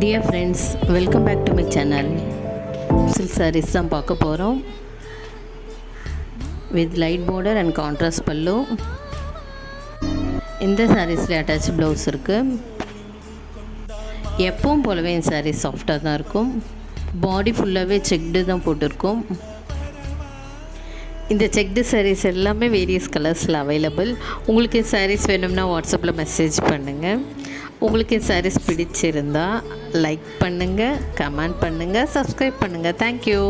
Dear friends, welcome back to my channel. Silk sarees தான் பார்க்க போகிறோம். With light border and contrast பல்லு. இந்த சாரீஸில் அட்டாச் ப்ளவுஸ் இருக்குது. எப்பவும் போலவே இந்த சாரீஸ் சாஃப்டாக தான் இருக்கும். பாடி ஃபுல்லாகவே செக்டு தான் போட்டிருக்கோம். இந்த செக்டு சாரீஸ் எல்லாமே வேரியஸ் கலர்ஸில் அவைலபிள். உங்களுக்கு சாரீஸ் வேணும்னா வாட்ஸ்அப்பில் மெசேஜ் பண்ணுங்கள். உங்களுக்கு சாரீஸ் பிடிச்சிருந்தா லைக் பண்ணுங்கள், கமெண்ட் பண்ணுங்கள், சப்ஸ்கிரைப் பண்ணுங்கள். தேங்க்யூ.